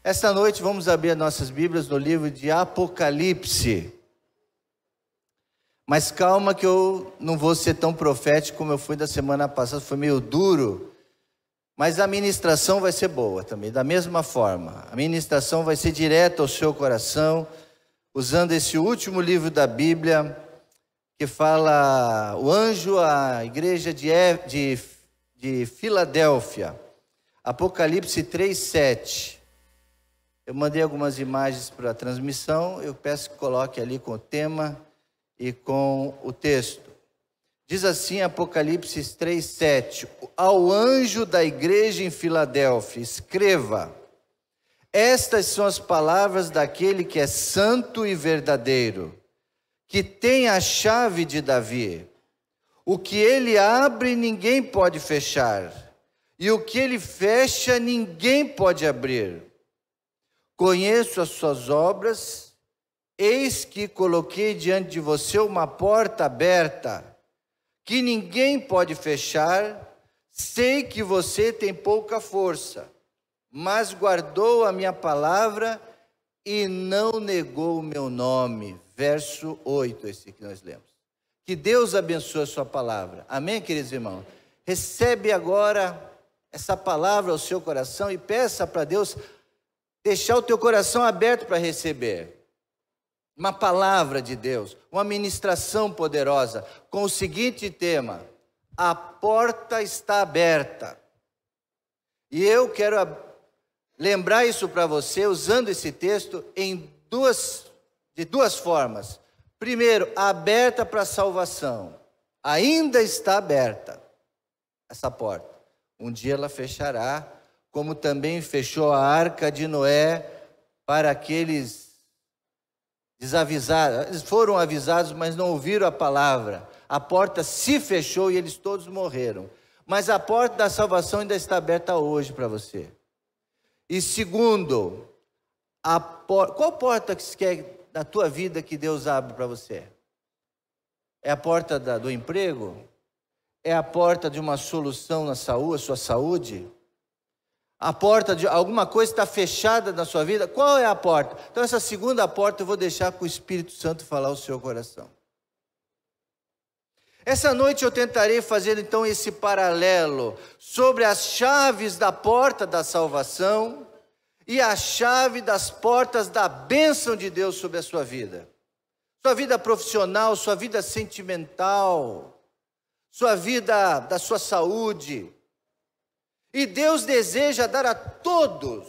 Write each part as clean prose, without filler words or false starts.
Esta noite vamos abrir nossas Bíblias no livro de Apocalipse. Mas calma que eu não vou ser tão profético como eu fui da semana passada, foi meio duro. Mas a ministração vai ser boa também, da mesma forma. A ministração vai ser direta ao seu coração, usando esse último livro da Bíblia, que fala o anjo à igreja de Filadélfia. Apocalipse 3:7. Eu mandei algumas imagens para a transmissão, eu peço que coloque ali com o tema e com o texto. Diz assim Apocalipse 3:7, ao anjo da igreja em Filadélfia, escreva, estas são as palavras daquele que é santo e verdadeiro, que tem a chave de Davi. O que ele abre, ninguém pode fechar, e o que ele fecha, ninguém pode abrir. Conheço as suas obras, eis que coloquei diante de você uma porta aberta, que ninguém pode fechar. Sei que você tem pouca força, mas guardou a minha palavra e não negou o meu nome. Verso 8, esse que nós lemos. Que Deus abençoe a sua palavra. Amém, queridos irmãos? Recebe agora essa palavra ao seu coração e peça para Deus deixar o teu coração aberto para receber uma palavra de Deus, uma ministração poderosa, com o seguinte tema: a porta está aberta. E eu quero lembrar isso para você, usando esse texto de duas formas. Primeiro, aberta para a salvação. Ainda está aberta essa porta. Um dia ela fechará, como também fechou a arca de Noé para aqueles desavisados. Eles foram avisados, mas não ouviram a palavra. A porta se fechou e eles todos morreram. Mas a porta da salvação ainda está aberta hoje para você. E segundo, qual porta que você quer da tua vida que Deus abre para você? É a porta do emprego? É a porta de uma solução na saúde, sua saúde? A porta de alguma coisa está fechada na sua vida? Qual é a porta? Então essa segunda porta eu vou deixar com o Espírito Santo falar ao seu coração. Essa noite eu tentarei fazer então esse paralelo sobre as chaves da porta da salvação e a chave das portas da bênção de Deus sobre a sua vida. Sua vida profissional, sua vida sentimental, sua vida da sua saúde. E Deus deseja dar a todos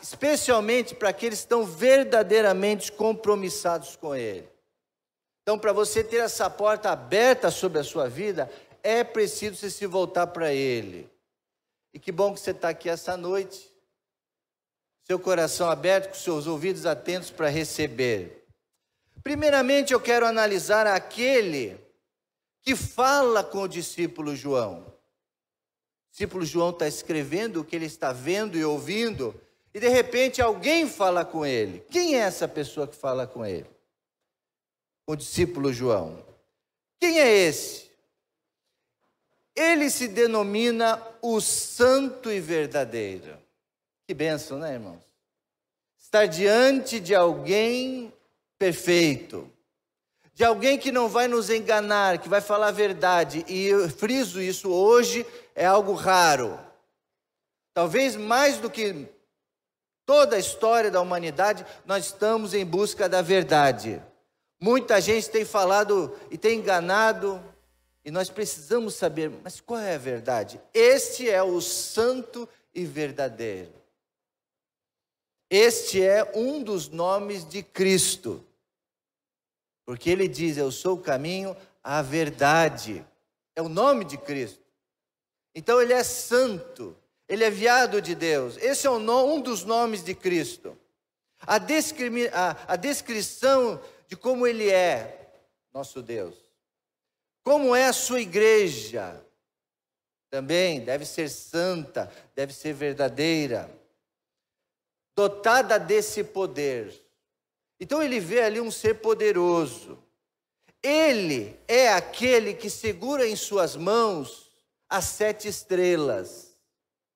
especialmente para aqueles que estão verdadeiramente compromissados com Ele. Então, para você ter essa porta aberta sobre a sua vida, é preciso você se voltar para Ele. E que bom que você está aqui essa noite, seu coração aberto, com seus ouvidos atentos para receber. Primeiramente, eu quero analisar aquele que fala com o discípulo João. O discípulo João está escrevendo o que ele está vendo e ouvindo, e de repente alguém fala com ele. Quem é essa pessoa que fala com ele? O discípulo João. Quem é esse? Ele se denomina o santo e verdadeiro. Que bênção, né, irmãos? Estar diante de alguém perfeito, de alguém que não vai nos enganar, que vai falar a verdade. E eu friso isso hoje, é algo raro. Talvez mais do que toda a história da humanidade, nós estamos em busca da verdade. Muita gente tem falado e tem enganado, e nós precisamos saber, mas qual é a verdade? Este é o santo e verdadeiro. Este é um dos nomes de Cristo. Porque ele diz, eu sou o caminho, a verdade. É o nome de Cristo. Então ele é santo, ele é enviado de Deus. Esse é um dos nomes de Cristo. A descrição de como ele é, nosso Deus. Como é a sua igreja. Também deve ser santa, deve ser verdadeira. Dotada desse poder. Então ele vê ali um ser poderoso. Ele é aquele que segura em suas mãos as 7 estrelas.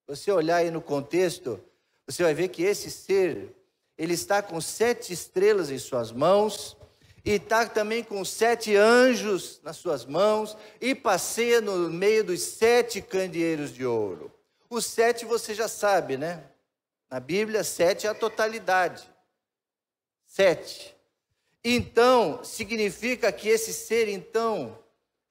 Você olhar aí no contexto, você vai ver que esse ser, ele está com 7 estrelas em suas mãos, e está também com 7 anjos nas suas mãos, e passeia no meio dos 7 candeeiros de ouro. Os 7 você já sabe, né? Na Bíblia, 7 é a totalidade. 7. Então, significa que esse ser, então,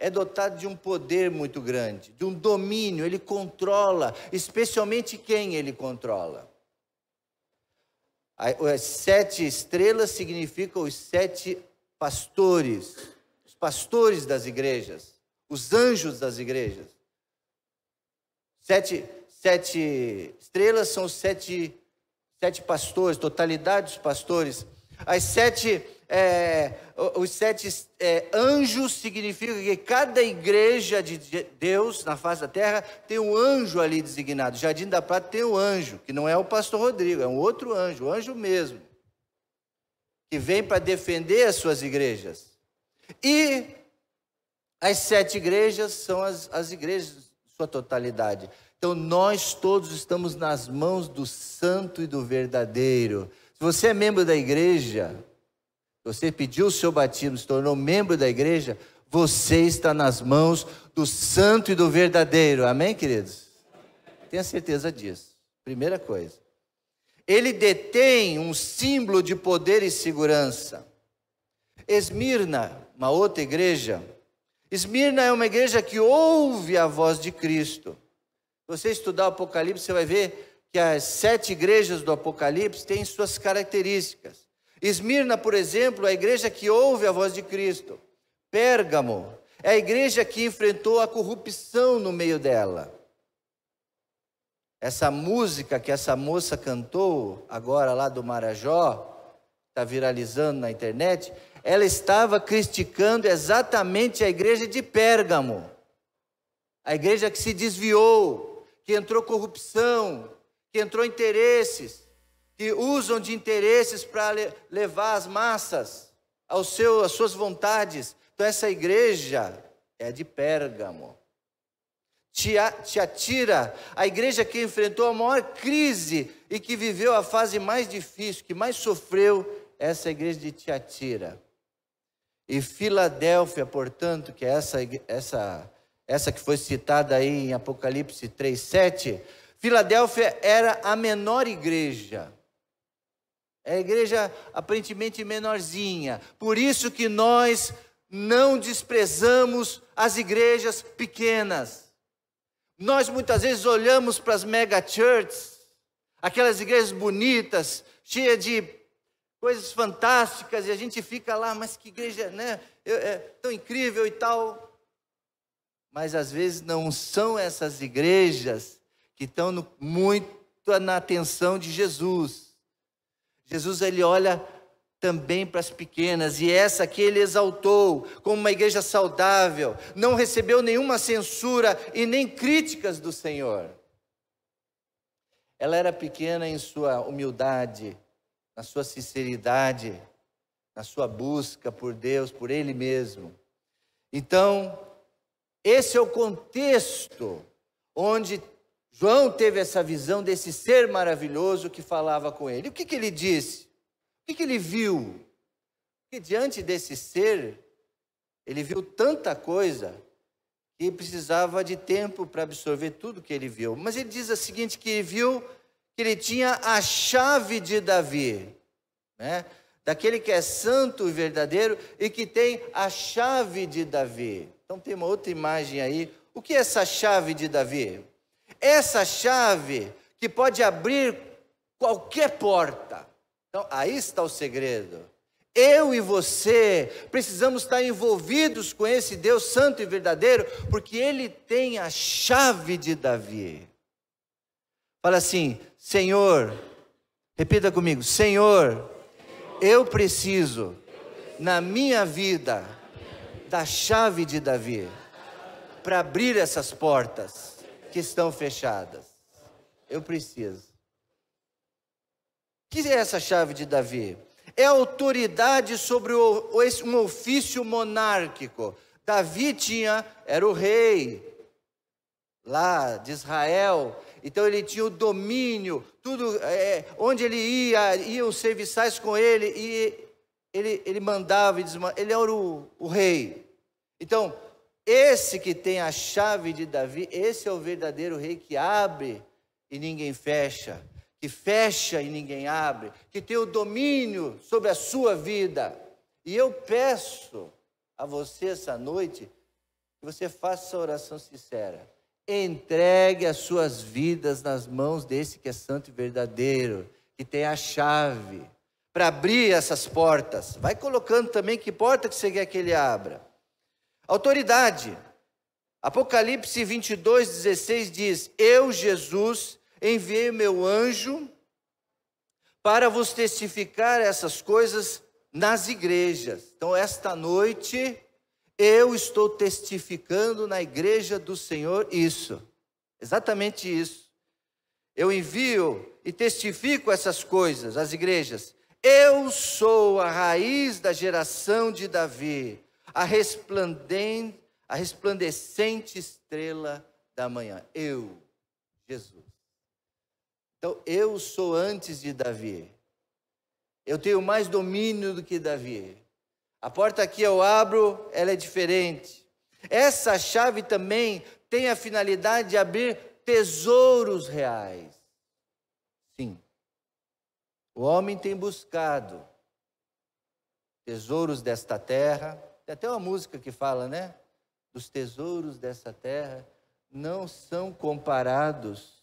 é dotado de um poder muito grande, de um domínio, ele controla, especialmente quem ele controla. As 7 estrelas significam os 7 pastores, os pastores das igrejas, os anjos das igrejas. 7 estrelas são os 7 pastores, totalidade dos pastores. Os 7 anjos significam que cada igreja de Deus na face da terra tem um anjo ali designado. Jardim da Prata tem um anjo, que não é o pastor Rodrigo, é um outro anjo, o anjo mesmo, que vem para defender as suas igrejas. E as 7 igrejas são as igrejas em sua totalidade. Então nós todos estamos nas mãos do santo e do verdadeiro. Se você é membro da igreja, você pediu o seu batismo, se tornou membro da igreja, você está nas mãos do santo e do verdadeiro. Amém, queridos? Tenha certeza disso. Primeira coisa. Ele detém um símbolo de poder e segurança. Esmirna, uma outra igreja. Esmirna é uma igreja que ouve a voz de Cristo. Se você estudar o Apocalipse, você vai ver que as 7 igrejas do Apocalipse têm suas características. Esmirna, por exemplo, é a igreja que ouve a voz de Cristo. Pérgamo é a igreja que enfrentou a corrupção no meio dela. Essa música que essa moça cantou, agora lá do Marajó, está viralizando na internet, ela estava criticando exatamente a igreja de Pérgamo. A igreja que se desviou, que entrou corrupção, que entrou interesses, que usam de interesses para levar as massas às suas vontades. Então essa igreja é de Pérgamo. Tiatira, a igreja que enfrentou a maior crise e que viveu a fase mais difícil, que mais sofreu, essa igreja de Tiatira. E Filadélfia, portanto, que é essa que foi citada aí em Apocalipse 3:7, Filadélfia era a menor igreja. É a igreja aparentemente menorzinha. Por isso que nós não desprezamos as igrejas pequenas. Nós muitas vezes olhamos para as mega churches, aquelas igrejas bonitas, cheias de coisas fantásticas, e a gente fica lá, mas que igreja, né? É tão incrível e tal. Mas às vezes não são essas igrejas que estão muito na atenção de Jesus. Jesus, ele olha também para as pequenas, e essa aqui ele exaltou como uma igreja saudável, não recebeu nenhuma censura e nem críticas do Senhor. Ela era pequena em sua humildade, na sua sinceridade, na sua busca por Deus, por Ele mesmo. Então, esse é o contexto onde João teve essa visão desse ser maravilhoso que falava com ele. E o que ele disse? O que ele viu? Porque diante desse ser, ele viu tanta coisa que precisava de tempo para absorver tudo que ele viu. Mas ele diz o seguinte, que ele viu que ele tinha a chave de Davi, né? Daquele que é santo e verdadeiro e que tem a chave de Davi. Então tem uma outra imagem aí. O que é essa chave de Davi? Essa chave que pode abrir qualquer porta. Então, aí está o segredo. Eu e você precisamos estar envolvidos com esse Deus santo e verdadeiro, porque Ele tem a chave de Davi. Fala assim, Senhor, repita comigo, Senhor, eu preciso, na minha vida, da chave de Davi, para abrir essas portas que estão fechadas. Eu preciso. O que é essa chave de Davi? É autoridade sobre um ofício monárquico. Davi era o rei lá de Israel, Então ele tinha o domínio, tudo, onde ele ia, iam os serviçais com ele, e ele mandava, ele era o rei. Então, esse que tem a chave de Davi, esse é o verdadeiro rei que abre e ninguém fecha, que fecha e ninguém abre, que tem o domínio sobre a sua vida. E eu peço a você essa noite que você faça essa oração sincera. Entregue as suas vidas nas mãos desse que é santo e verdadeiro, que tem a chave para abrir essas portas. Vai colocando também que porta que você quer que ele abra. Autoridade. Apocalipse 22:16 diz: Eu, Jesus, enviei o meu anjo para vos testificar essas coisas nas igrejas. Então, esta noite, eu estou testificando na igreja do Senhor isso. Exatamente isso. Eu envio e testifico essas coisas às igrejas. Eu sou a raiz da geração de Davi, a resplandecente estrela da manhã. Eu, Jesus. Então, eu sou antes de Davi. Eu tenho mais domínio do que Davi. A porta que eu abro, ela é diferente. Essa chave também tem a finalidade de abrir tesouros reais. Sim. O homem tem buscado tesouros desta terra. Tem até uma música que fala, né? Dos tesouros dessa terra não são comparados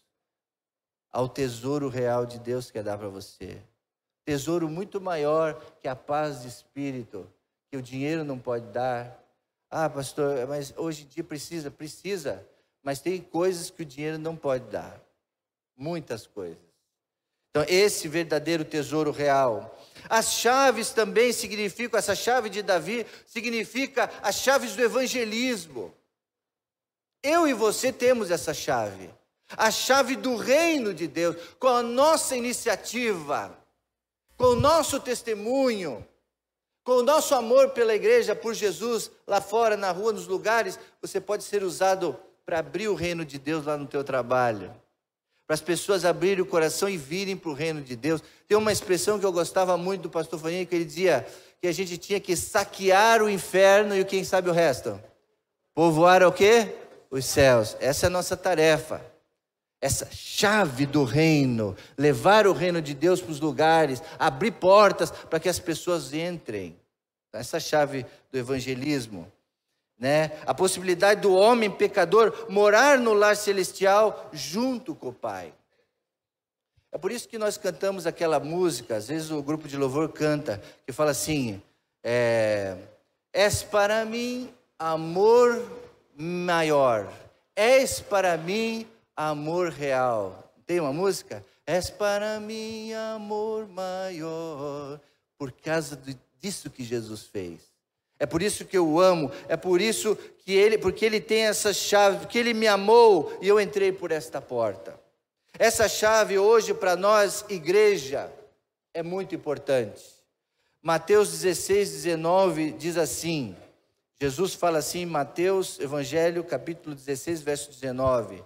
ao tesouro real de Deus que quer dar para você. Tesouro muito maior que a paz de espírito, que o dinheiro não pode dar. Ah, pastor, mas hoje em dia precisa, mas tem coisas que o dinheiro não pode dar. Muitas coisas. Então, esse verdadeiro tesouro real. As chaves também significam, essa chave de Davi significa as chaves do evangelismo. Eu e você temos essa chave. A chave do reino de Deus, com a nossa iniciativa, com o nosso testemunho, com o nosso amor pela igreja, por Jesus, lá fora, na rua, nos lugares, você pode ser usado para abrir o reino de Deus lá no teu trabalho. Para as pessoas abrirem o coração e virem para o reino de Deus. Tem uma expressão que eu gostava muito do pastor Faninha, que ele dizia que a gente tinha que saquear o inferno e quem sabe o resto? Povoar o quê? Os céus. Essa é a nossa tarefa. Essa chave do reino, levar o reino de Deus para os lugares, abrir portas para que as pessoas entrem. Essa chave do evangelismo, né? A possibilidade do homem pecador morar no lar celestial junto com o Pai. É por isso que nós cantamos aquela música, às vezes o grupo de louvor canta, que fala assim, és para mim amor maior, és para mim amor real. Tem uma música? És para mim amor maior, por causa disso que Jesus fez. É por isso que eu amo, é por isso que porque ele tem essa chave, porque ele me amou e eu entrei por esta porta. Essa chave hoje para nós, igreja, é muito importante. Mateus 16:19 diz assim, Jesus fala assim em Mateus, Evangelho, capítulo 16, verso 19.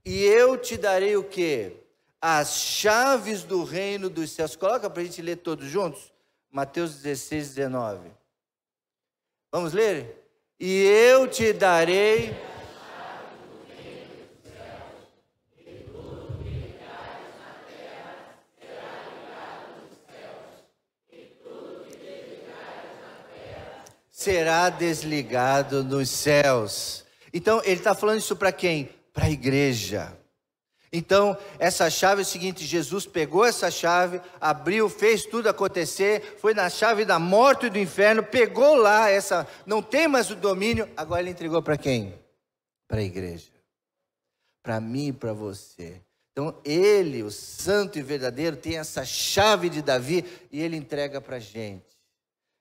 E eu te darei o quê? As chaves do reino dos céus. Coloca para a gente ler todos juntos. Mateus 16:19. Vamos ler? E eu te darei as chaves do reino dos céus, e tudo que ligares na terra será ligado nos céus, e tudo que desligares na terra será desligado nos céus. Então, ele está falando isso para quem? Para a igreja. Então, essa chave é o seguinte, Jesus pegou essa chave, abriu, fez tudo acontecer, foi na chave da morte e do inferno, pegou lá essa, não tem mais o domínio, agora ele entregou para quem? Para a igreja. Para mim e para você. Então, ele, o santo e verdadeiro, tem essa chave de Davi e ele entrega para a gente.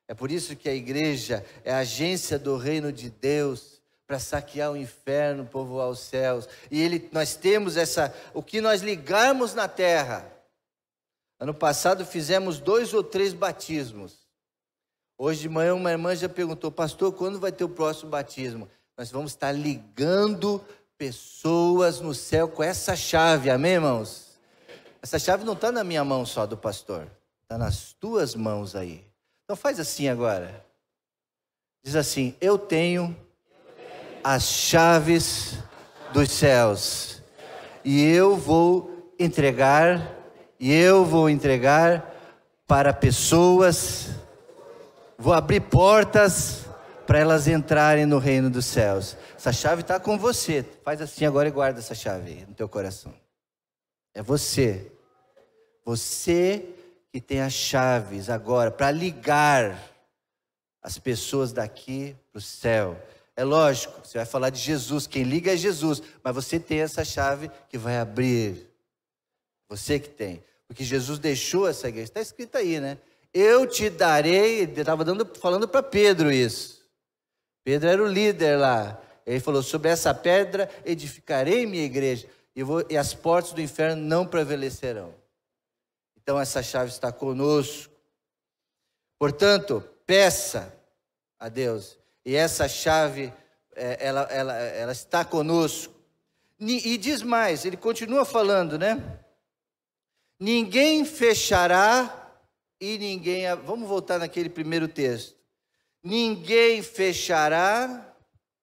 É por isso que a igreja é a agência do reino de Deus, para saquear o inferno, povoar os céus. E nós temos o que nós ligarmos na terra. Ano passado fizemos 2 ou 3 batismos. Hoje de manhã uma irmã já perguntou, pastor, quando vai ter o próximo batismo? Nós vamos estar ligando pessoas no céu com essa chave, amém, irmãos? Essa chave não está na minha mão só do pastor, está nas tuas mãos aí. Então faz assim agora. Diz assim: eu tenho as chaves dos céus e eu vou entregar para pessoas, vou abrir portas para elas entrarem no reino dos céus. Essa chave está com você. Faz assim agora e guarda essa chave aí no teu coração. É você. Você que tem as chaves agora para ligar as pessoas daqui para o céu. É lógico, você vai falar de Jesus. Quem liga é Jesus. Mas você tem essa chave que vai abrir. Você que tem. Porque Jesus deixou essa igreja. Está escrito aí, né? Eu te darei. Ele estava falando para Pedro isso. Pedro era o líder lá. Ele falou: sobre essa pedra edificarei minha igreja. E as portas do inferno não prevalecerão. Então essa chave está conosco. Portanto, peça a Deus. E essa chave, ela está conosco. E diz mais, ele continua falando, né? Ninguém fechará e ninguém... Vamos voltar naquele primeiro texto. Ninguém fechará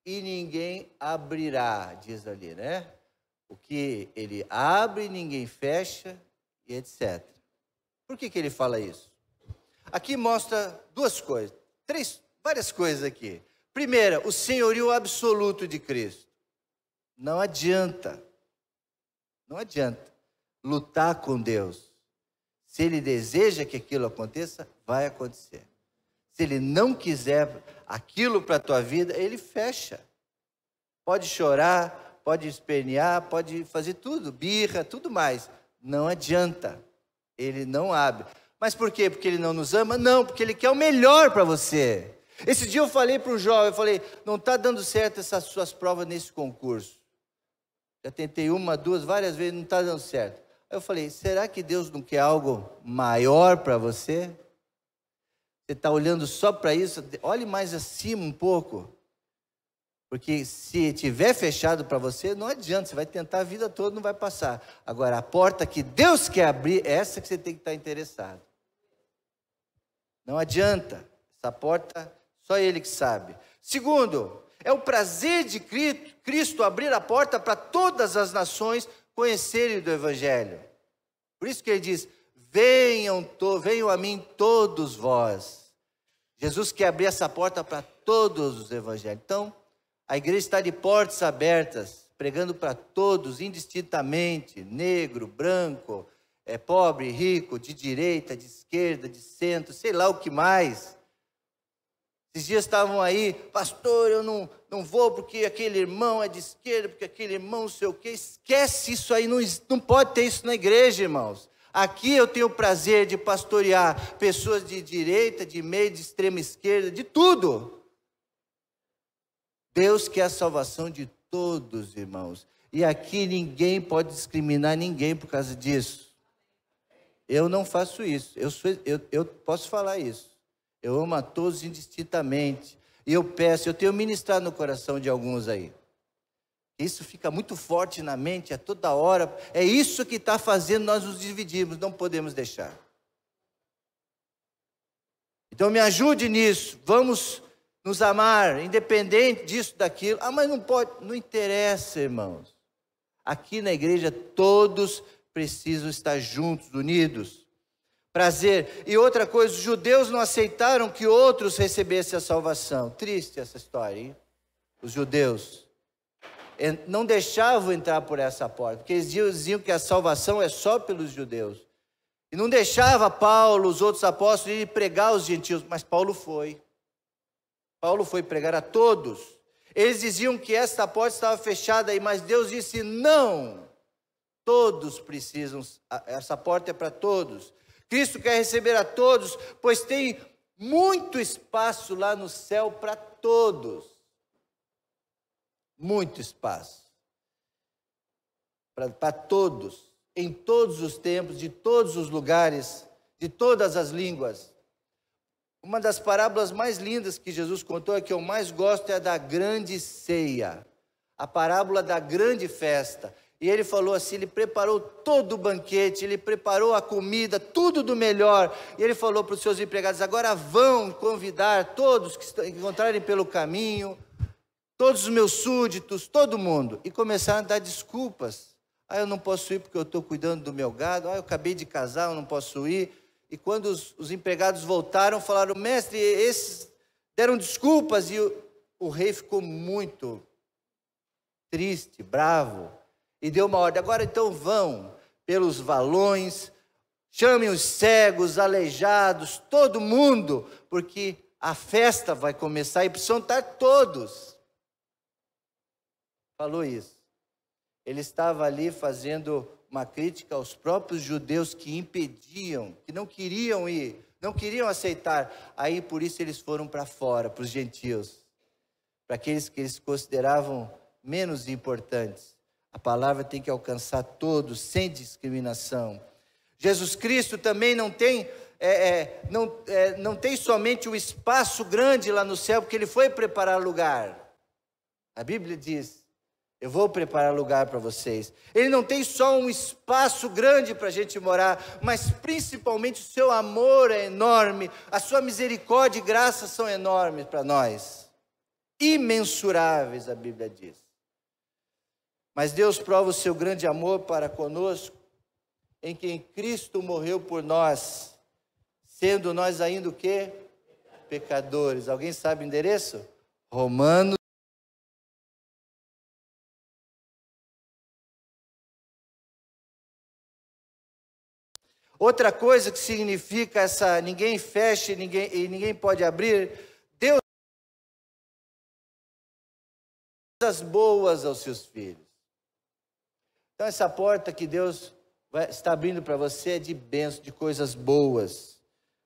e ninguém abrirá, diz ali, né? O que ele abre, ninguém fecha, e etc. Por que ele fala isso? Aqui mostra duas coisas, várias coisas aqui. Primeira, o senhorio absoluto de Cristo. Não adianta lutar com Deus. Se Ele deseja que aquilo aconteça, vai acontecer. Se Ele não quiser aquilo para a tua vida, Ele fecha. Pode chorar, pode espernear, pode fazer tudo, birra, tudo mais. Não adianta. Ele não abre. Mas por quê? Porque Ele não nos ama? Não, porque Ele quer o melhor para você. Esse dia eu falei para um jovem, eu falei: não está dando certo essas suas provas nesse concurso. Já tentei uma, duas, várias vezes, não está dando certo. Aí eu falei: será que Deus não quer algo maior para você? Você está olhando só para isso? Olhe mais acima um pouco. Porque se tiver fechado para você, não adianta, você vai tentar a vida toda, não vai passar. Agora, a porta que Deus quer abrir, é essa que você tem que estar interessado. Não adianta, essa porta, só Ele que sabe. Segundo, é o prazer de Cristo abrir a porta para todas as nações conhecerem do Evangelho. Por isso que Ele diz: venham a mim todos vós. Jesus quer abrir essa porta para todos os evangelhos. Então, a igreja está de portas abertas, pregando para todos, indistintamente, negro, branco, pobre, rico, de direita, de esquerda, de centro, sei lá o que mais. Esses dias estavam aí: pastor, eu não vou porque aquele irmão é de esquerda, porque aquele irmão não sei o quê. Esquece isso aí, não pode ter isso na igreja, irmãos. Aqui eu tenho o prazer de pastorear pessoas de direita, de meio, de extrema esquerda, de tudo. Deus quer a salvação de todos, irmãos. E aqui ninguém pode discriminar ninguém por causa disso. Eu não faço isso. Eu posso falar isso. Eu amo a todos indistintamente. E eu tenho ministrado no coração de alguns aí. Isso fica muito forte na mente a toda hora. É isso que está fazendo nós nos dividirmos. Não podemos deixar. Então me ajude nisso. Vamos nos amar, independente disso, daquilo. Ah, mas não pode. Não interessa, irmãos. Aqui na igreja todos precisam estar juntos, unidos. Prazer. E outra coisa, os judeus não aceitaram que outros recebessem a salvação. Triste essa história, hein? Os judeus não deixavam entrar por essa porta, porque eles diziam que a salvação é só pelos judeus. E não deixava Paulo, os outros apóstolos, ir pregar aos gentios, mas Paulo foi. Paulo foi pregar a todos. Eles diziam que esta porta estava fechada aí, mas Deus disse: não, todos precisam, essa porta é para todos. Cristo quer receber a todos, pois tem muito espaço lá no céu para todos. Muito espaço. Para todos, em todos os tempos, de todos os lugares, de todas as línguas. Uma das parábolas mais lindas que Jesus contou, a que eu mais gosto, é a da grande ceia. a parábola da grande festa. E ele falou assim, ele preparou todo o banquete, ele preparou a comida, tudo do melhor. E ele falou para os seus empregados, agora vão convidar todos que encontrarem pelo caminho, todos os meus súditos, todo mundo. E começaram a dar desculpas. Eu não posso ir porque eu estou cuidando do meu gado. Eu acabei de casar, eu não posso ir. E quando os empregados voltaram, falaram, mestre, esses deram desculpas. E o rei ficou muito triste, bravo. E deu uma ordem, agora então vão pelos valões, chamem os cegos, aleijados, todo mundo, porque a festa vai começar e precisam estar todos. Falou isso. Ele estava ali fazendo uma crítica aos próprios judeus que impediam, que não queriam ir, não queriam aceitar. Aí por isso eles foram para fora, para os gentios, para aqueles que eles consideravam menos importantes. A palavra tem que alcançar todos, sem discriminação. Jesus Cristo também não tem somente um espaço grande lá no céu, porque Ele foi preparar lugar. A Bíblia diz, eu vou preparar lugar para vocês. Ele não tem só um espaço grande para a gente morar, mas principalmente o seu amor é enorme, a sua misericórdia e graça são enormes para nós. Imensuráveis, a Bíblia diz. Mas Deus prova o seu grande amor para conosco, em que Cristo morreu por nós, sendo nós ainda o quê? Pecadores. Alguém sabe o endereço? Romanos. Outra coisa que significa essa, ninguém fecha e ninguém pode abrir, Deus dá coisas boas aos seus filhos. Então essa porta que Deus está abrindo para você é de bênção, de coisas boas.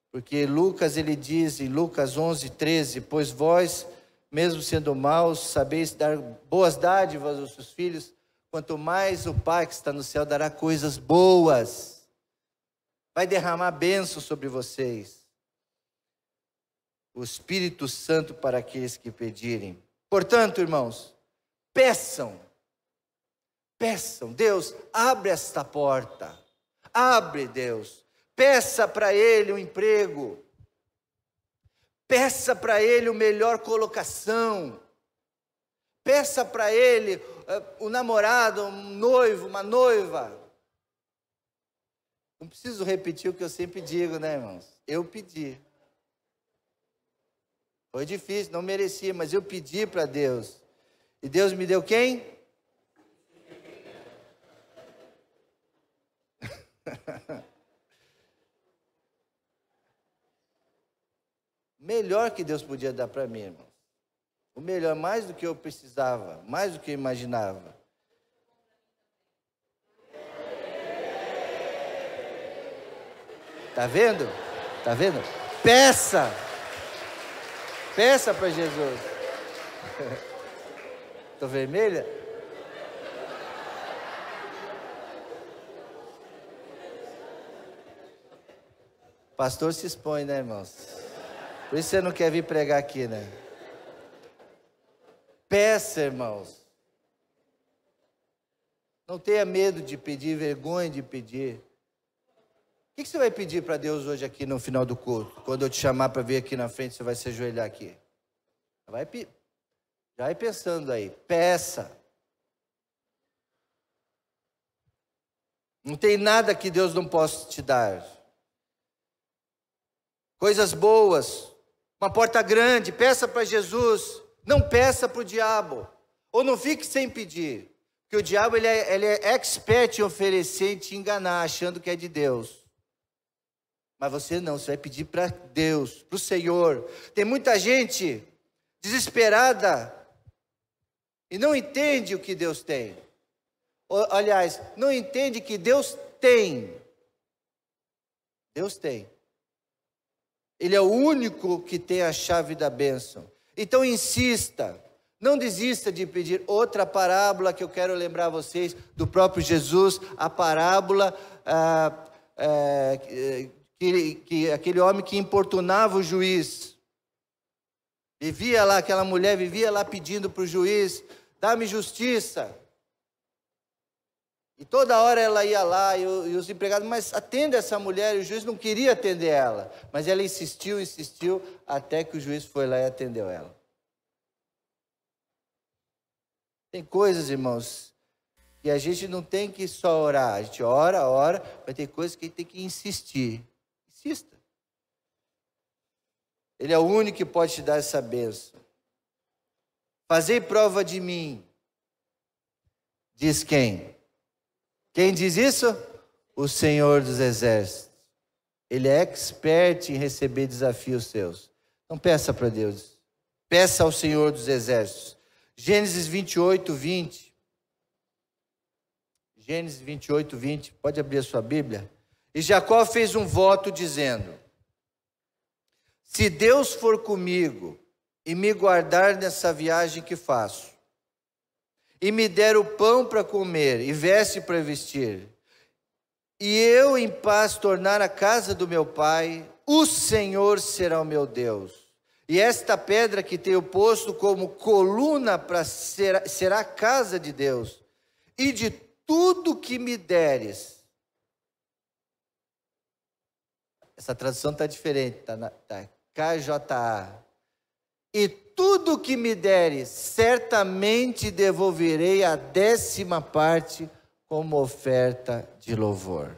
Porque Lucas, ele diz em Lucas 11:13, pois vós, mesmo sendo maus, sabeis dar boas dádivas aos seus filhos, quanto mais o Pai que está no céu dará coisas boas. Vai derramar bênção sobre vocês. O Espírito Santo para aqueles que pedirem. Portanto, irmãos, peçam, Deus, abre esta porta, abre, Deus, peça para Ele um emprego, peça para Ele uma melhor colocação, peça para Ele um namorado, um noivo, uma noiva. Não preciso repetir o que eu sempre digo, né, irmãos? Eu pedi. Foi difícil, não merecia, mas eu pedi para Deus. E Deus me deu quem? Melhor que Deus podia dar para mim, irmão. O melhor, mais do que eu precisava, mais do que eu imaginava. Tá vendo? Tá vendo? Peça! Peça para Jesus. Tô vermelha? Pastor se expõe, né, irmãos? Por isso você não quer vir pregar aqui, né? Peça, irmãos. Não tenha medo de pedir, vergonha de pedir. O que você vai pedir para Deus hoje aqui no final do culto? Quando eu te chamar para vir aqui na frente, você vai se ajoelhar aqui. Já vai pensando aí. Peça. Não tem nada que Deus não possa te dar. Coisas boas. Uma porta grande. Peça para Jesus. Não peça para o diabo. Ou não fique sem pedir. Porque o diabo ele é expert em oferecer e te enganar, achando que é de Deus. Mas você não, você vai pedir para Deus, para o Senhor. Tem muita gente desesperada e não entende o que Deus tem. Aliás, não entende que Deus tem. Deus tem. Ele é o único que tem a chave da bênção. Então insista, não desista de pedir. Outra parábola que eu quero lembrar a vocês, do próprio Jesus, a parábola que aquele homem que importunava o juiz, vivia lá, aquela mulher vivia lá pedindo para o juiz, dá-me justiça. E toda hora ela ia lá e os empregados, mas atenda essa mulher, e o juiz não queria atender ela. Mas ela insistiu, até que o juiz foi lá e atendeu ela. Tem coisas, irmãos, que a gente não tem que só orar. A gente ora, mas tem coisas que a gente tem que insistir. Insista. Ele é o único que pode te dar essa bênção. Fazei prova de mim. Diz quem? Quem diz isso? O Senhor dos Exércitos. Ele é expert em receber desafios seus. Então peça para Deus. Peça ao Senhor dos Exércitos. Gênesis 28, 20. Gênesis 28, 20. Pode abrir a sua Bíblia. E Jacó fez um voto dizendo: se Deus for comigo e me guardar nessa viagem que faço, e me der o pão para comer e veste para vestir, e eu em paz tornar a casa do meu pai, o Senhor será o meu Deus. E esta pedra que tenho posto como coluna será a casa de Deus. E de tudo que me deres. Essa tradução está diferente, tá KJA. E tudo que me deres, certamente devolverei a 10ª parte como oferta de louvor.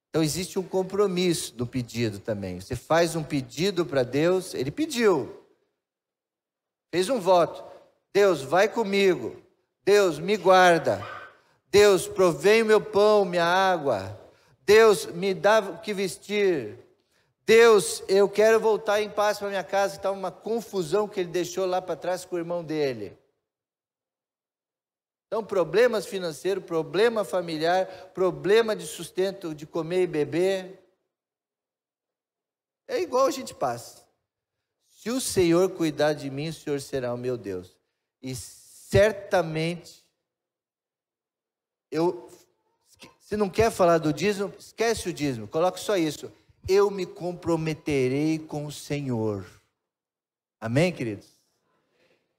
Então existe um compromisso do pedido também. Você faz um pedido para Deus, ele pediu. Fez um voto. Deus, vai comigo. Deus, me guarda. Deus, provém o meu pão, minha água. Deus, me dá o que vestir. Deus, eu quero voltar em paz para minha casa, que está uma confusão que ele deixou lá para trás com o irmão dele. Então, problemas financeiros, problema familiar, problema de sustento, de comer e beber. É igual a gente passa. Se o Senhor cuidar de mim, o Senhor será o meu Deus. E certamente, se não quer falar do dízimo, esquece o dízimo, coloca só isso. Eu me comprometerei com o Senhor. Amém, queridos?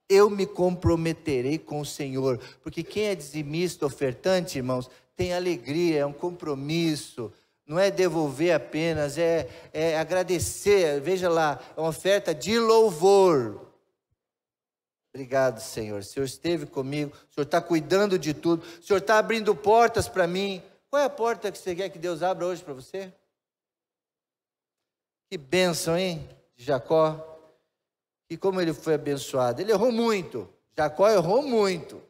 Eu me comprometerei com o Senhor. Porque quem é dizimista, ofertante, irmãos, tem alegria, é um compromisso. Não é devolver apenas, é agradecer. Veja lá, é uma oferta de louvor. Obrigado, Senhor. O Senhor esteve comigo, o Senhor está cuidando de tudo, o Senhor está abrindo portas para mim. Qual é a porta que você quer que Deus abra hoje para você? Que bênção, hein, de Jacó. E como ele foi abençoado. Ele errou muito. Jacó errou muito.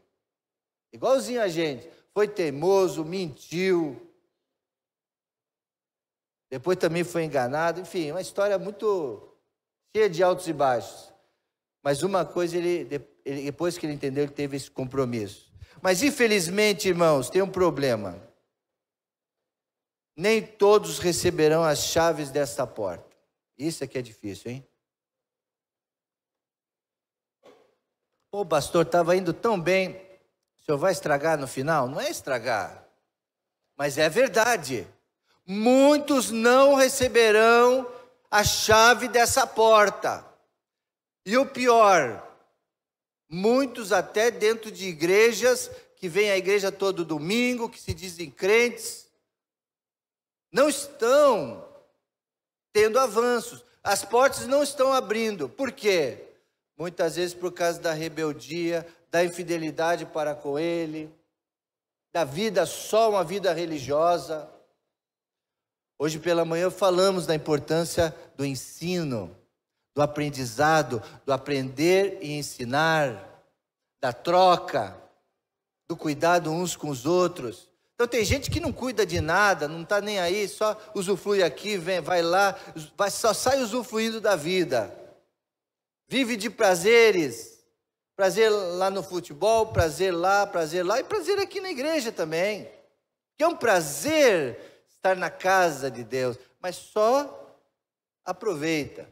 Igualzinho a gente. Foi teimoso, mentiu. Depois também foi enganado. Enfim, uma história muito cheia de altos e baixos. Mas uma coisa, depois que ele entendeu, ele teve esse compromisso. Mas infelizmente, irmãos, tem um problema. Nem todos receberão as chaves desta porta. Isso aqui é difícil, hein? Pô, pastor, estava indo tão bem. O senhor vai estragar no final? Não é estragar, mas é verdade. Muitos não receberão a chave dessa porta. E o pior, muitos até dentro de igrejas, que vêm à igreja todo domingo, que se dizem crentes, não estão tendo avanços. As portas não estão abrindo. Por quê? Muitas vezes por causa da rebeldia, da infidelidade para com ele, da vida só uma vida religiosa. Hoje pela manhã falamos da importância do ensino, do aprendizado, do aprender e ensinar, da troca, do cuidado uns com os outros. Então tem gente que não cuida de nada, não está nem aí, só usufrui aqui, vai lá, só sai usufruindo da vida. Vive de prazeres, prazer lá no futebol, prazer lá e prazer aqui na igreja também. Que é um prazer estar na casa de Deus, mas só aproveita,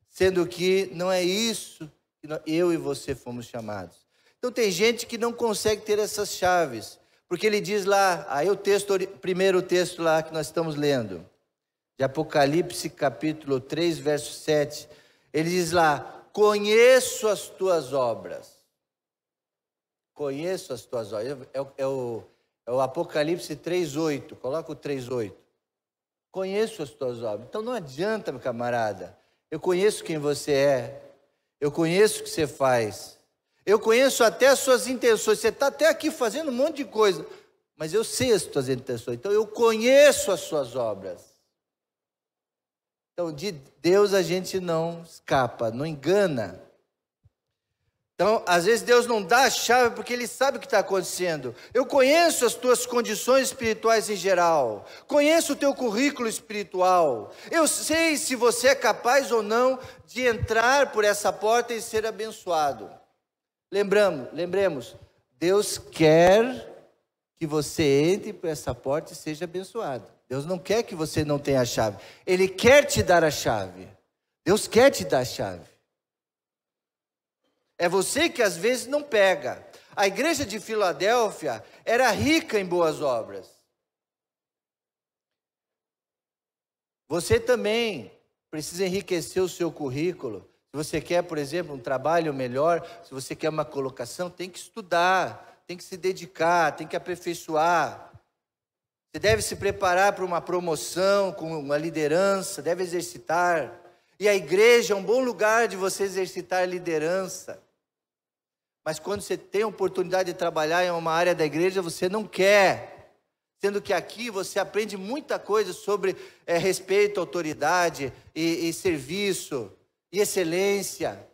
sendo que não é isso que eu e você fomos chamados. Então tem gente que não consegue ter essas chaves, porque ele diz lá, aí o primeiro texto lá que nós estamos lendo, de Apocalipse capítulo 3, verso 7, ele diz lá, conheço as tuas obras. Conheço as tuas obras. É o Apocalipse 3:8. Coloca o 3:8. Conheço as tuas obras. Então não adianta, meu camarada. Eu conheço quem você é. Eu conheço o que você faz. Eu conheço até as suas intenções. Você está até aqui fazendo um monte de coisa. Mas eu sei as tuas intenções. Então eu conheço as suas obras. Então de Deus a gente não escapa, não engana. Então, às vezes Deus não dá a chave porque Ele sabe o que está acontecendo. Eu conheço as tuas condições espirituais em geral. Conheço o teu currículo espiritual. Eu sei se você é capaz ou não de entrar por essa porta e ser abençoado. Lembremos, Deus quer que você entre por essa porta e seja abençoado. Deus não quer que você não tenha a chave. Ele quer te dar a chave. Deus quer te dar a chave. É você que às vezes não pega. A igreja de Filadélfia era rica em boas obras. Você também precisa enriquecer o seu currículo. Se você quer, por exemplo, um trabalho melhor, se você quer uma colocação, tem que estudar, tem que se dedicar, tem que aperfeiçoar. Você deve se preparar para uma promoção, com uma liderança, deve exercitar. E a igreja é um bom lugar de você exercitar liderança. Mas quando você tem a oportunidade de trabalhar em uma área da igreja, você não quer. Sendo que aqui você aprende muita coisa sobre respeito, autoridade e serviço, e excelência,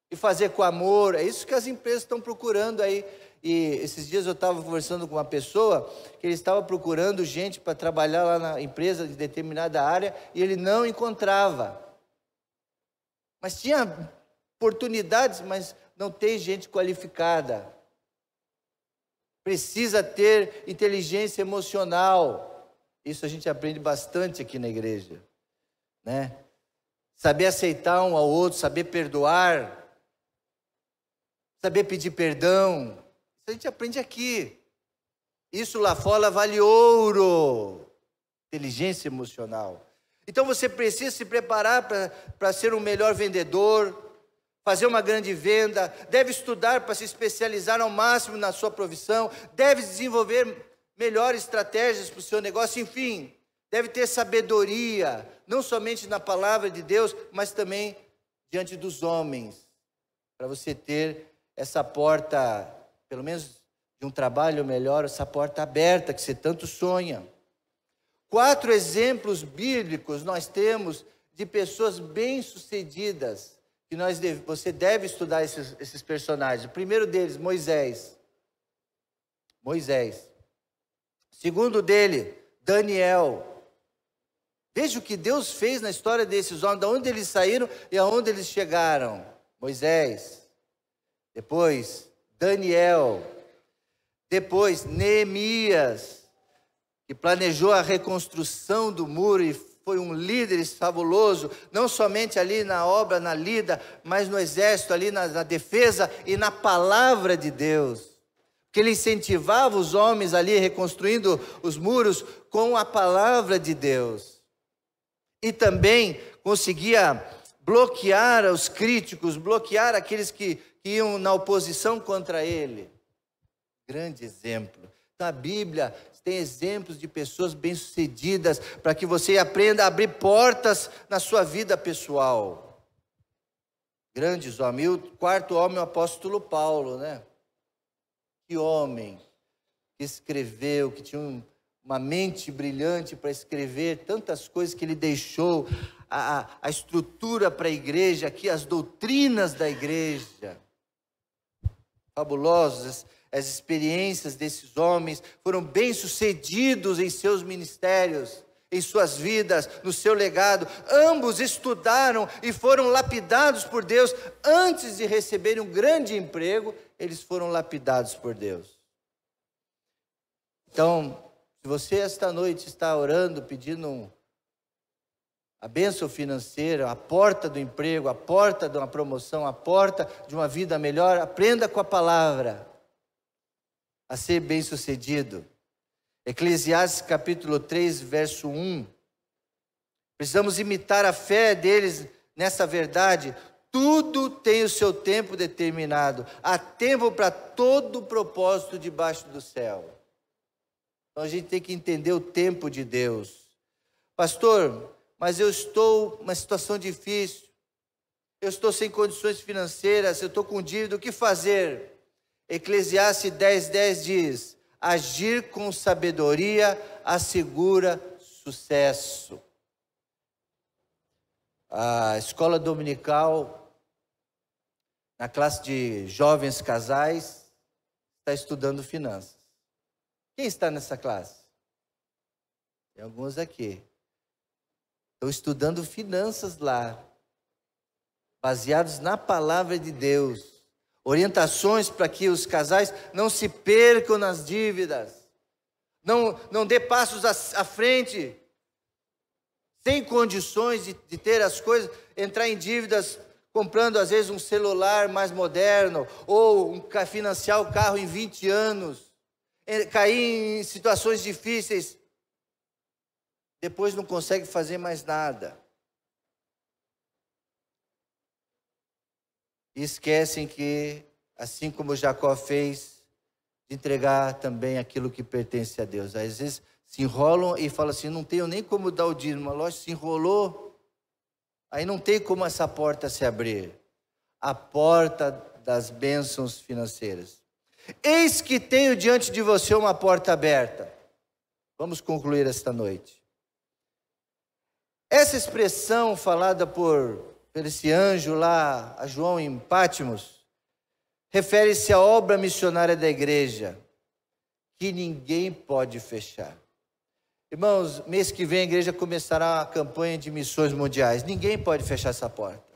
e fazer com amor. É isso que as empresas estão procurando aí. E esses dias eu estava conversando com uma pessoa que ele estava procurando gente para trabalhar lá na empresa de determinada área e ele não encontrava. Mas tinha oportunidades, mas não tem gente qualificada. Precisa ter inteligência emocional. Isso a gente aprende bastante aqui na igreja, né? Saber aceitar um ao outro, saber perdoar, saber pedir perdão. Isso a gente aprende aqui. Isso lá fora vale ouro. Inteligência emocional. Então você precisa se preparar para ser um melhor vendedor, fazer uma grande venda, deve estudar para se especializar ao máximo na sua profissão, deve desenvolver melhores estratégias para o seu negócio, enfim, deve ter sabedoria, não somente na palavra de Deus, mas também diante dos homens, para você ter essa porta, pelo menos de um trabalho melhor, essa porta aberta que você tanto sonha. 4 exemplos bíblicos nós temos de pessoas bem-sucedidas, que você deve estudar esses personagens. O primeiro deles, Moisés. O segundo dele, Daniel. Veja o que Deus fez na história desses homens, de onde eles saíram e aonde eles chegaram. Moisés. Depois, Daniel. Depois, Neemias, que planejou a reconstrução do muro e foi um líder fabuloso, não somente ali na obra, na lida, mas no exército, ali na defesa e na palavra de Deus. Porque ele incentivava os homens ali reconstruindo os muros com a palavra de Deus. E também conseguia bloquear os críticos, bloquear aqueles que iam na oposição contra ele. Grande exemplo. Então a Bíblia tem exemplos de pessoas bem-sucedidas para que você aprenda a abrir portas na sua vida pessoal. Grandes homens. E o quarto homem é o apóstolo Paulo, né? Que homem que escreveu, que tinha uma mente brilhante para escrever tantas coisas que ele deixou, a estrutura para a igreja aqui, as doutrinas da igreja. Fabulosos. As experiências desses homens foram bem-sucedidos em seus ministérios, em suas vidas, no seu legado. Ambos estudaram e foram lapidados por Deus. Antes de receberem um grande emprego, eles foram lapidados por Deus. Então, se você esta noite está orando, pedindo a bênção financeira, a porta do emprego, a porta de uma promoção, a porta de uma vida melhor, aprenda com a palavra a ser bem-sucedido. Eclesiastes capítulo 3, verso 1. Precisamos imitar a fé deles nessa verdade. Tudo tem o seu tempo determinado. Há tempo para todo o propósito debaixo do céu. Então a gente tem que entender o tempo de Deus. Pastor, mas eu estou numa situação difícil. Eu estou sem condições financeiras, eu estou com dívida, o que fazer? Eclesiastes 10:10 diz: agir com sabedoria assegura sucesso. A escola dominical, na classe de jovens casais, está estudando finanças. Quem está nessa classe? Tem alguns aqui. Estão estudando finanças lá, baseados na palavra de Deus. Orientações para que os casais não se percam nas dívidas. Não dê passos à frente, sem condições de ter as coisas, entrar em dívidas, comprando às vezes um celular mais moderno, ou financiar o carro em 20 anos, cair em situações difíceis, depois não consegue fazer mais nada. E esquecem que, assim como Jacó fez, de entregar também aquilo que pertence a Deus. Às vezes se enrolam e falam assim, não tenho nem como dar o dízimo. A loja se enrolou, aí não tem como essa porta se abrir. A porta das bênçãos financeiras. Eis que tenho diante de você uma porta aberta. Vamos concluir esta noite. Essa expressão falada por esse anjo lá, a João em Pátimos, refere-se à obra missionária da igreja, que ninguém pode fechar. Irmãos, mês que vem a igreja começará a campanha de missões mundiais. Ninguém pode fechar essa porta.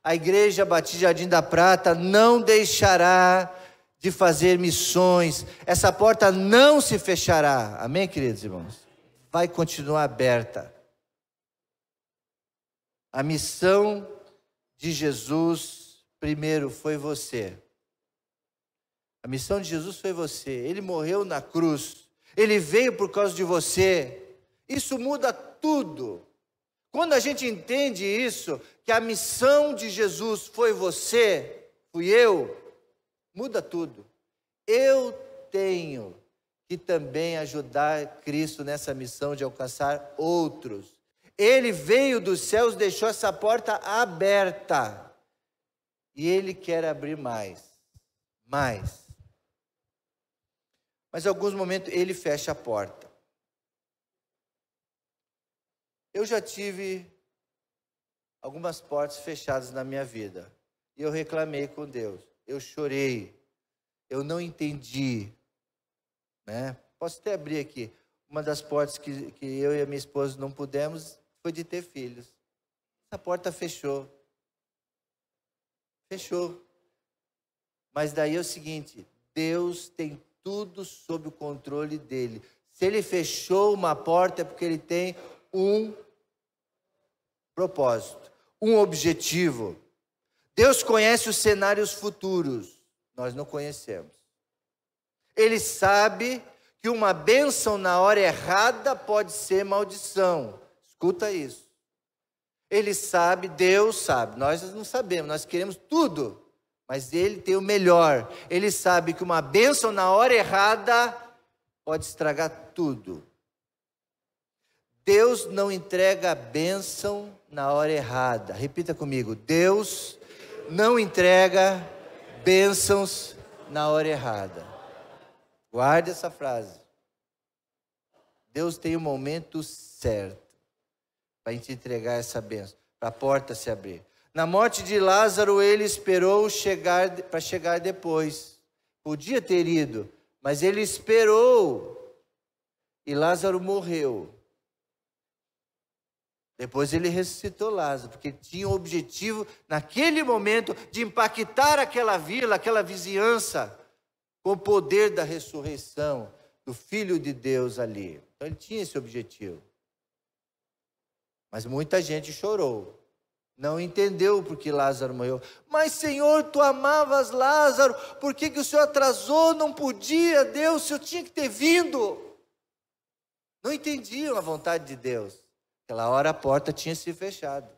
A igreja Batista Jardim da Prata não deixará de fazer missões. Essa porta não se fechará. Amém, queridos irmãos? Vai continuar aberta. A missão de Jesus, primeiro, foi você. A missão de Jesus foi você. Ele morreu na cruz. Ele veio por causa de você. Isso muda tudo. Quando a gente entende isso, que a missão de Jesus foi você, fui eu, muda tudo. Eu tenho que também ajudar Cristo nessa missão de alcançar outros. Ele veio dos céus, deixou essa porta aberta. E Ele quer abrir mais. Mais. Mas em alguns momentos Ele fecha a porta. Eu já tive algumas portas fechadas na minha vida. E eu reclamei com Deus. Eu chorei. Eu não entendi. Né? Posso até abrir aqui. Uma das portas que eu e a minha esposa não pudemos foi de ter filhos. Essa porta fechou. Fechou. Mas daí é o seguinte, Deus tem tudo sob o controle dele. Se Ele fechou uma porta é porque Ele tem um propósito, um objetivo. Deus conhece os cenários futuros, nós não conhecemos. Ele sabe que uma bênção na hora errada pode ser maldição. Escuta isso. Ele sabe, Deus sabe, nós não sabemos, nós queremos tudo, mas Ele tem o melhor. Ele sabe que uma bênção na hora errada pode estragar tudo. Deus não entrega a bênção na hora errada. Repita comigo, Deus não entrega bênçãos na hora errada. Guarde essa frase. Deus tem o momento certo para a gente entregar essa bênção, para a porta se abrir. Na morte de Lázaro, ele esperou para chegar depois. Podia ter ido, mas ele esperou. E Lázaro morreu. Depois ele ressuscitou Lázaro, porque tinha o objetivo, naquele momento, de impactar aquela vila, aquela vizinhança, com o poder da ressurreição do Filho de Deus ali. Então ele tinha esse objetivo. Mas muita gente chorou. Não entendeu porque Lázaro morreu. Mas Senhor, Tu amavas Lázaro, por que o Senhor atrasou? Não podia, Deus, o Senhor tinha que ter vindo. Não entendiam a vontade de Deus. Aquela hora a porta tinha se fechado.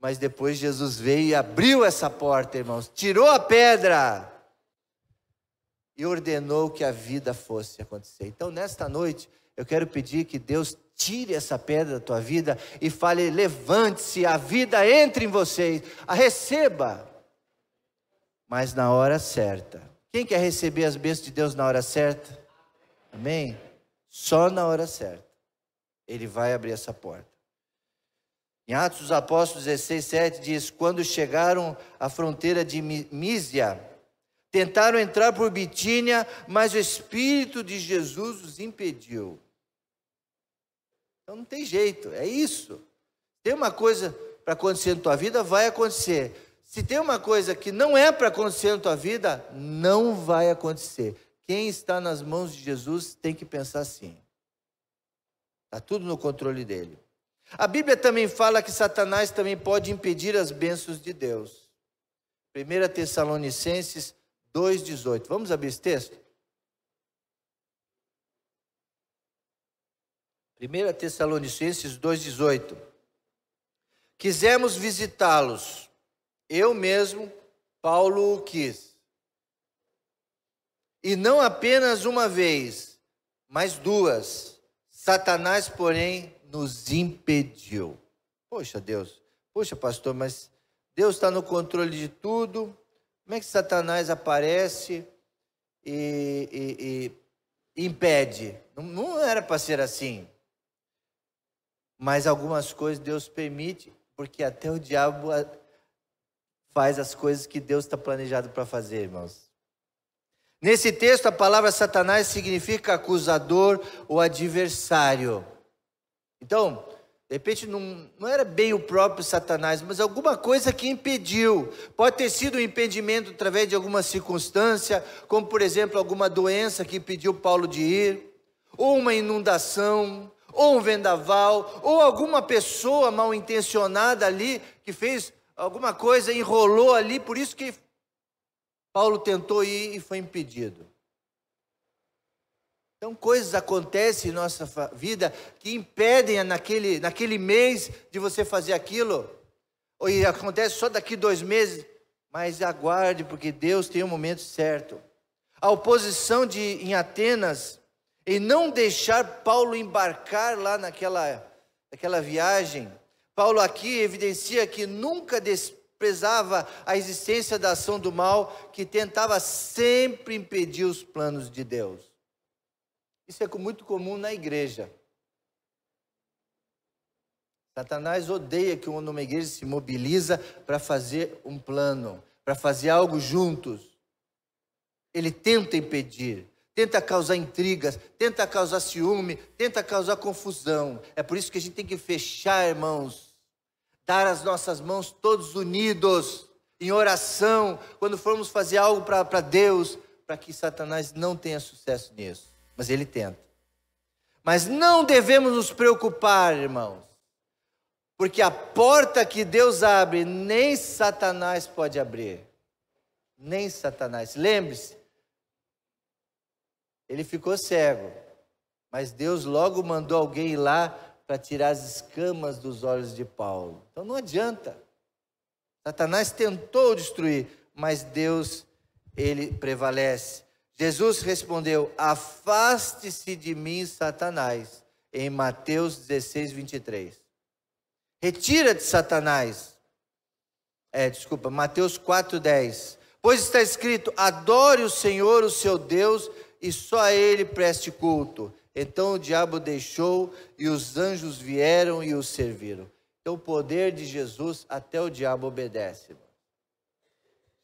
Mas depois Jesus veio e abriu essa porta, irmãos, tirou a pedra e ordenou que a vida fosse acontecer. Então, nesta noite, eu quero pedir que Deus tire essa pedra da tua vida e fale: levante-se, a vida entre em vocês, a receba, mas na hora certa. Quem quer receber as bênçãos de Deus na hora certa? Amém? Só na hora certa Ele vai abrir essa porta. Em Atos dos Apóstolos 16:7 diz: quando chegaram à fronteira de Mísia, tentaram entrar por Bitínia, mas o Espírito de Jesus os impediu. Então não tem jeito, é isso. Tem uma coisa para acontecer na tua vida, vai acontecer. Se tem uma coisa que não é para acontecer na tua vida, não vai acontecer. Quem está nas mãos de Jesus tem que pensar assim. Está tudo no controle dele. A Bíblia também fala que Satanás também pode impedir as bênçãos de Deus. 1 Tessalonicenses 2,18. Vamos abrir esse texto? 1 Tessalonicenses 2,18. Quisemos visitá-los. Eu mesmo, Paulo, o quis. E não apenas uma vez, mas duas. Satanás, porém, nos impediu. Poxa, Deus. Poxa, pastor, mas Deus está no controle de tudo. Como é que Satanás aparece e impede? Não era para ser assim. Mas algumas coisas Deus permite, porque até o diabo faz as coisas que Deus está planejado para fazer, irmãos. Nesse texto, a palavra Satanás significa acusador ou adversário. Então, de repente não era bem o próprio Satanás, mas alguma coisa que impediu. Pode ter sido um impedimento através de alguma circunstância, como por exemplo alguma doença que impediu Paulo de ir, ou uma inundação, ou um vendaval, ou alguma pessoa mal intencionada ali que fez alguma coisa, enrolou ali, por isso que Paulo tentou ir e foi impedido. Então coisas acontecem em nossa vida que impedem naquele mês de você fazer aquilo, ou acontece só daqui 2 meses, mas aguarde, porque Deus tem um momento certo. A oposição em Atenas, em não deixar Paulo embarcar lá naquela viagem. Paulo aqui evidencia que nunca desprezava a existência da ação do mal, que tentava sempre impedir os planos de Deus. Isso é muito comum na igreja. Satanás odeia que numa igreja se mobiliza para fazer um plano, para fazer algo juntos. Ele tenta impedir, tenta causar intrigas, tenta causar ciúme, tenta causar confusão. É por isso que a gente tem que fechar, irmãos, dar as nossas mãos todos unidos, em oração, quando formos fazer algo para Deus, para que Satanás não tenha sucesso nisso. Mas ele tenta. Mas não devemos nos preocupar, irmãos, porque a porta que Deus abre, nem Satanás pode abrir. Nem Satanás. Lembre-se, ele ficou cego, mas Deus logo mandou alguém ir lá para tirar as escamas dos olhos de Paulo. Então não adianta. Satanás tentou destruir, mas Deus, ele prevalece. Jesus respondeu: afaste-se de mim, Satanás, em Mateus 16:23. Retira-te, Satanás. Mateus 4:10. Pois está escrito: adore o Senhor, o seu Deus, e só a ele preste culto. Então o diabo deixou e os anjos vieram e o serviram. Então o poder de Jesus, até o diabo obedece.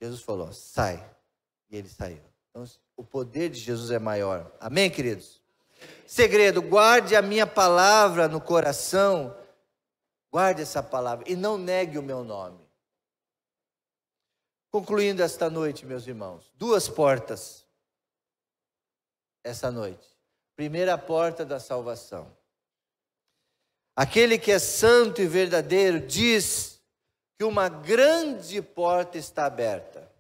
Jesus falou: sai. E ele saiu. Então o poder de Jesus é maior. Amém, queridos? Segredo: guarde a minha palavra no coração. Guarde essa palavra e não negue o meu nome. Concluindo esta noite, meus irmãos, 2 portas essa noite. Primeira porta da salvação. Aquele que é santo e verdadeiro diz que uma grande porta está aberta.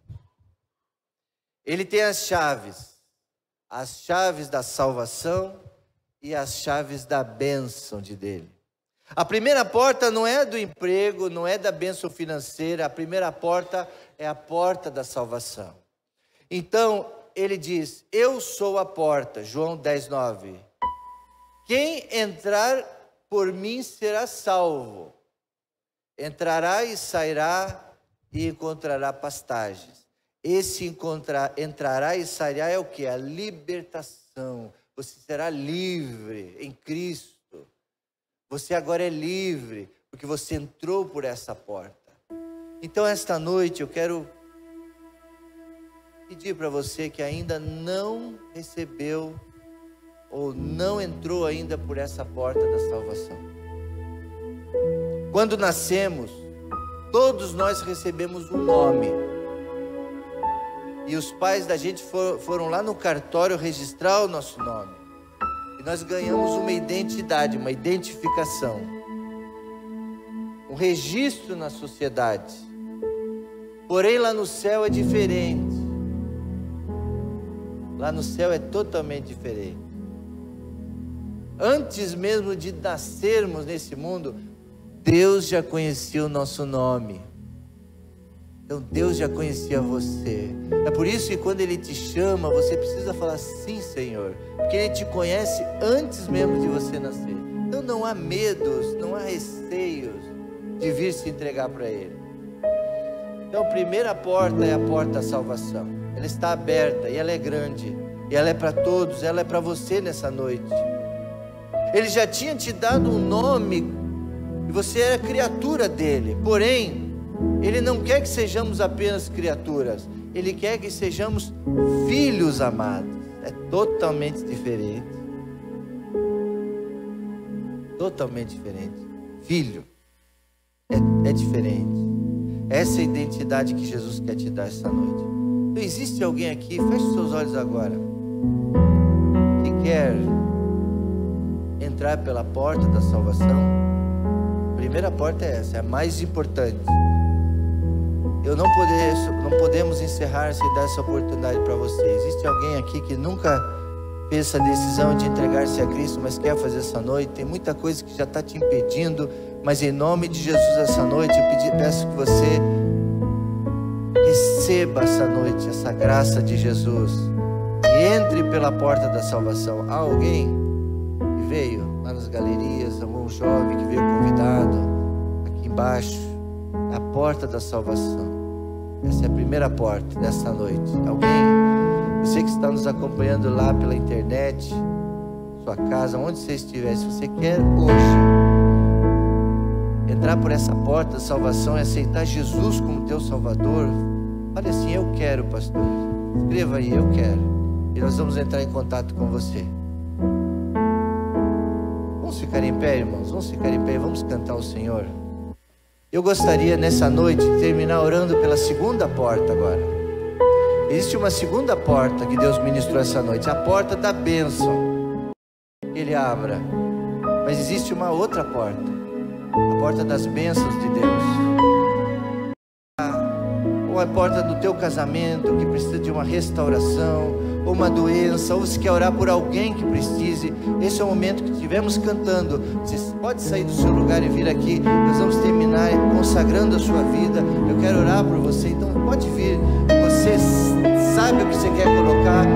Ele tem as chaves da salvação e as chaves da bênção dele. A primeira porta não é do emprego, não é da bênção financeira, a primeira porta é a porta da salvação. Então, ele diz, eu sou a porta, João 10:9. Quem entrar por mim será salvo. Entrará e sairá e encontrará pastagens. Esse entrará e sairá é o que? A libertação. Você será livre em Cristo. Você agora é livre, porque você entrou por essa porta. Então, esta noite, eu quero pedir para você que ainda não recebeu, ou não entrou ainda por essa porta da salvação. Quando nascemos, todos nós recebemos um nome. E os pais da gente foram lá no cartório registrar o nosso nome. E nós ganhamos uma identidade, uma identificação, um registro na sociedade. Porém, lá no céu é diferente. Lá no céu é totalmente diferente. Antes mesmo de nascermos nesse mundo, Deus já conhecia o nosso nome. Então Deus já conhecia você. É por isso que quando Ele te chama, você precisa falar sim, Senhor, porque Ele te conhece antes mesmo de você nascer. Então não há medos, não há receios de vir se entregar para Ele. Então a primeira porta é a porta da salvação. Ela está aberta e ela é grande. E ela é para todos, ela é para você nessa noite. Ele já tinha te dado um nome e você era criatura dele. Porém, Ele não quer que sejamos apenas criaturas. Ele quer que sejamos filhos amados. É totalmente diferente. Totalmente diferente. Filho. É diferente. Essa é a identidade que Jesus quer te dar essa noite. Então existe alguém aqui, feche seus olhos agora, que quer entrar pela porta da salvação? A primeira porta é essa, é a mais importante. Não podemos encerrar sem dar essa oportunidade para você. Existe alguém aqui que nunca fez essa decisão de entregar-se a Cristo, mas quer fazer essa noite? Tem muita coisa que já está te impedindo, mas em nome de Jesus essa noite eu peço que você receba essa noite essa graça de Jesus e entre pela porta da salvação. Há alguém que veio lá nas galerias, algum jovem que veio convidado aqui embaixo? É a porta da salvação. Essa é a primeira porta dessa noite. Alguém, você que está nos acompanhando lá pela internet, sua casa, onde você estiver, se você quer hoje entrar por essa porta da salvação e aceitar Jesus como teu Salvador, fale assim: eu quero, pastor. Escreva aí: eu quero. E nós vamos entrar em contato com você. Vamos ficar em pé, irmãos. Vamos ficar em pé e vamos cantar ao Senhor. Eu gostaria nessa noite de terminar orando pela segunda porta agora. Existe uma segunda porta que Deus ministrou essa noite, a porta da bênção. Ele abra. Mas existe uma outra porta, a porta das bênçãos de Deus. Ou a porta do teu casamento que precisa de uma restauração, ou uma doença, ou se quer orar por alguém que precise. Esse é o momento que estivemos cantando. Você pode sair do seu lugar e vir aqui. Nós vamos terminar consagrando a sua vida. Eu quero orar por você, então pode vir. Você sabe o que você quer colocar.